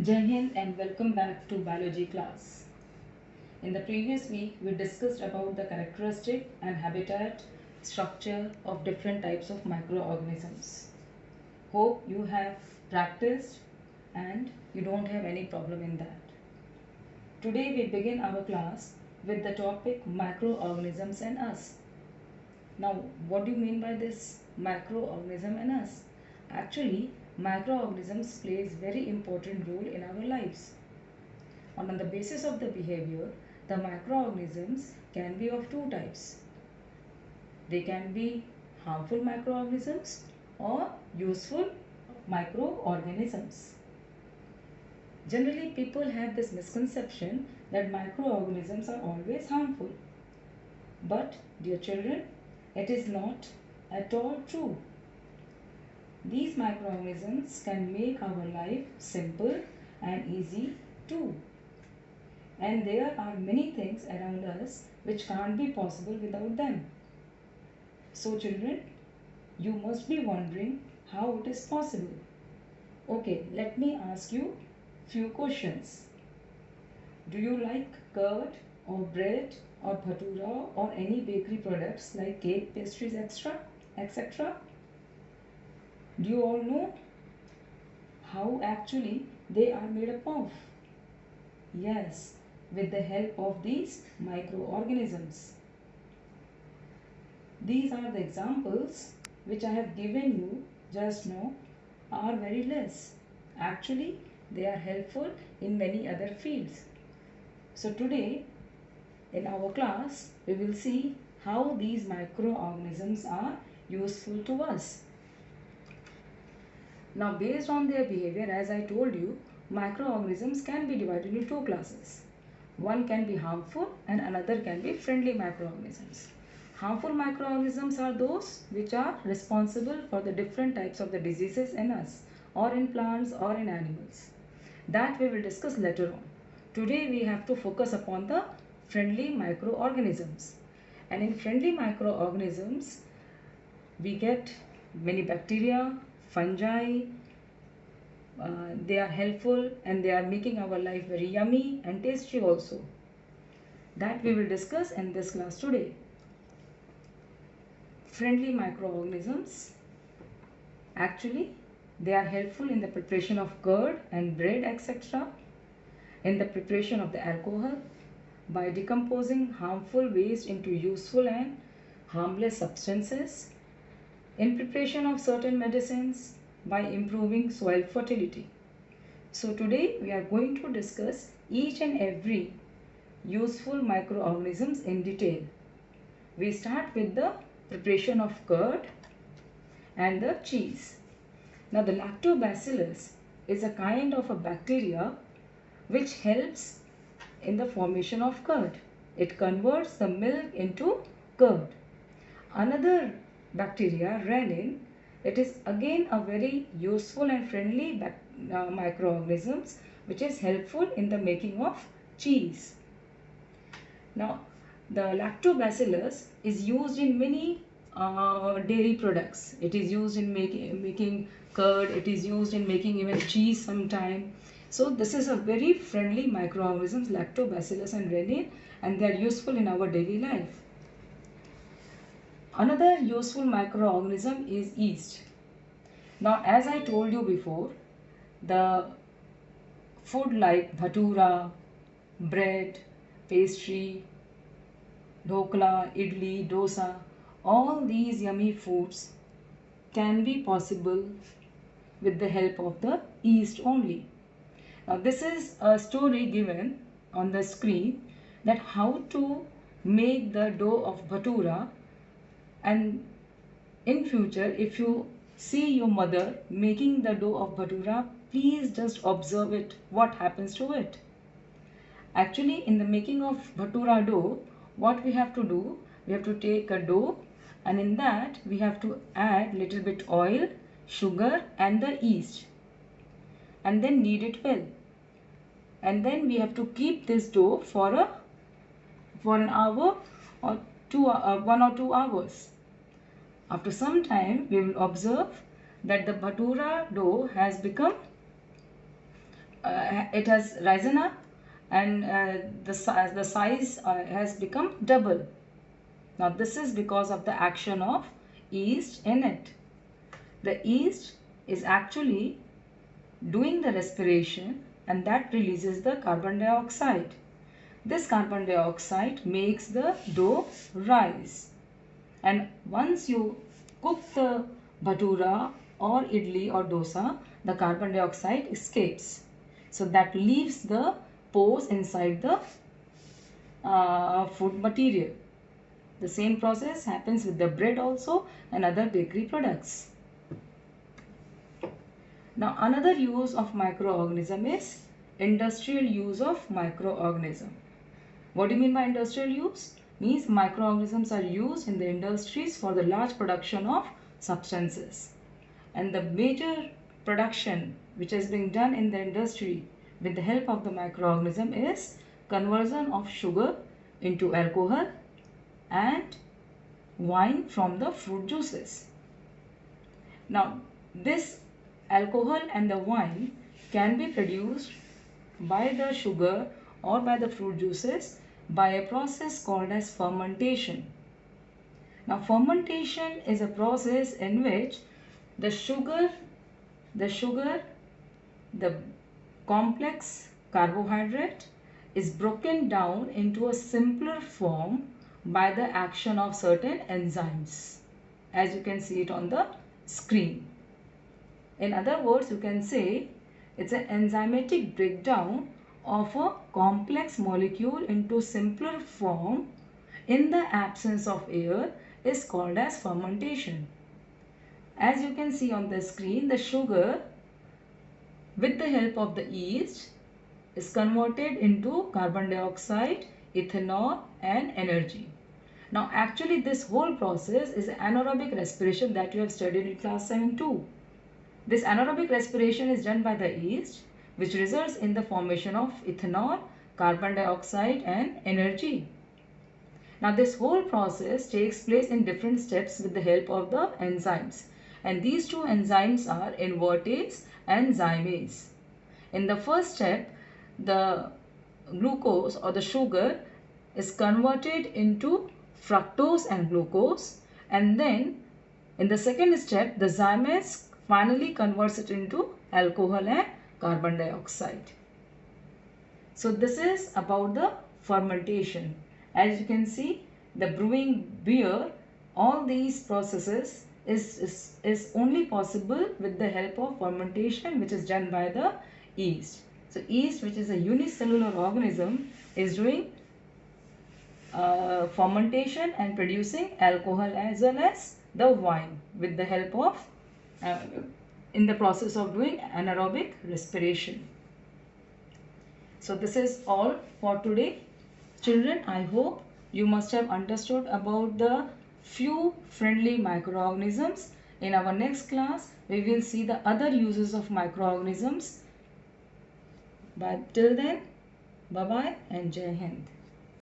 Jai Hind and welcome back to biology class. In the previous week, we discussed about the characteristic and habitat structure of different types of microorganisms. Hope you have practiced and you don't have any problem in that. Today we begin our class with the topic microorganisms and us. Now, what do you mean by this microorganism and us? Actually, microorganisms plays very important role in our lives. And on the basis of the behavior, the microorganisms can be of two types. They can be harmful microorganisms or useful microorganisms. Generally, people have this misconception that microorganisms are always harmful. But, dear children, it is not at all true. These microorganisms can make our life simple and easy too. And there are many things around us which can't be possible without them. So children, you must be wondering how it is possible. Okay, let me ask you few questions. Do you like curd or bread or bhatura or any bakery products like cake, pastries, etc.? Do you all know how actually they are made up of? Yes, with the help of these microorganisms. These are the examples which I have given you just now are very less. Actually, they are helpful in many other fields. So today in our class, we will see how these microorganisms are useful to us. Now, based on their behavior, as I told you, microorganisms can be divided into two classes. One can be harmful and another can be friendly microorganisms. Harmful microorganisms are those which are responsible for the different types of the diseases in us or in plants or in animals. That we will discuss later on. Today we have to focus upon the friendly microorganisms. And in friendly microorganisms, we get many bacteria, fungi. They are helpful and they are making our life very yummy and tasty also. That we will discuss in this class today. Friendly microorganisms, actually they are helpful in the preparation of curd and bread, etc., in the preparation of the alcohol, by decomposing harmful waste into useful and harmless substances, in preparation of certain medicines, by improving soil fertility. So today we are going to discuss each and every useful microorganisms in detail. We start with the preparation of curd and the cheese. Now the lactobacillus is a kind of a bacteria which helps in the formation of curd. It converts the milk into curd. Another bacteria, rennin, it is again a very useful and friendly microorganisms which is helpful in the making of cheese. Now, the lactobacillus is used in many dairy products. It is used in making curd. It is used in making even cheese sometime. So this is a very friendly microorganisms, lactobacillus and rennin, and they are useful in our daily life. Another useful microorganism is yeast. Now, as I told you before, the food like bhatura, bread, pastry, dhokla, idli, dosa, all these yummy foods can be possible with the help of the yeast only. Now, this is a story given on the screen that how to make the dough of bhatura, and in future if you see your mother making the dough of bhatura, please just observe it, what happens to it. Actually, in the making of bhatura dough, what we have to do, we have to take a dough and in that we have to add little bit oil, sugar and the yeast and then knead it well. And then we have to keep this dough for an hour or 1 or 2 hours. After some time, we will observe that the bhatura dough has become it has risen up, and the size has become double. Now this is because of the action of yeast in it. The yeast is actually doing the respiration, and that releases the carbon dioxide. This carbon dioxide makes the dough rise, and once you cook the bhatura or idli or dosa, the carbon dioxide escapes. So that leaves the pores inside the food material. The same process happens with the bread also and other bakery products. Now another use of microorganism is industrial use of microorganism. What do you mean by industrial use? Means microorganisms are used in the industries for the large production of substances. And the major production which has been done in the industry with the help of the microorganism is conversion of sugar into alcohol and wine from the fruit juices. Now this alcohol and the wine can be produced by the sugar or by the fruit juices by a process called as fermentation. Now fermentation is a process in which the sugar, the complex carbohydrate is broken down into a simpler form by the action of certain enzymes, as you can see it on the screen. In other words, you can say it's an enzymatic breakdown of a complex molecule into simpler form in the absence of air is called as fermentation. As you can see on the screen, the sugar with the help of the yeast is converted into carbon dioxide, ethanol and energy. Now actually this whole process is anaerobic respiration that you have studied in class 7 too. This anaerobic respiration is done by the yeast, which results in the formation of ethanol, carbon dioxide and energy. Now this whole process takes place in different steps with the help of the enzymes, and these two enzymes are invertase and zymase. In the first step, the glucose or the sugar is converted into fructose and glucose, and then in the second step the zymase finally converts it into alcohol and carbon dioxide. So this is about the fermentation. As you can see, the brewing beer, all these processes is only possible with the help of fermentation, which is done by the yeast. So yeast, which is a unicellular organism, is doing fermentation and producing alcohol as well as the wine with the help of in the process of doing anaerobic respiration. So this is all for today. Children, I hope you must have understood about the few friendly microorganisms. In our next class, we will see the other uses of microorganisms. But till then, bye-bye and Jai Hind.